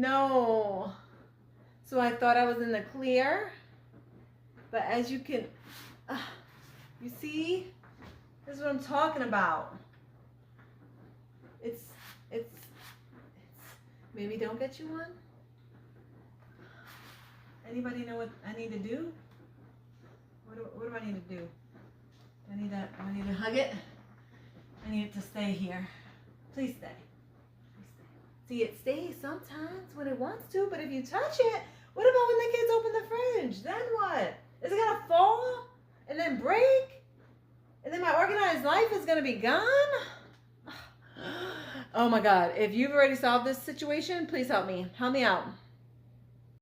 No. So I thought I was in the clear. But as you can, you see, this is what I'm talking about. It's maybe don't get you one. Anybody know what I need to do? What do I need to do? Do I need to hug it? I need it to stay here. Please stay. Please stay. See, it stays sometimes when it wants to, but if you touch it, what about when the kids open the fridge? Then what? Is it gonna fall and then break? And then my organized life is gonna be gone? Oh my God, if you've already solved this situation, please help me. Help me out.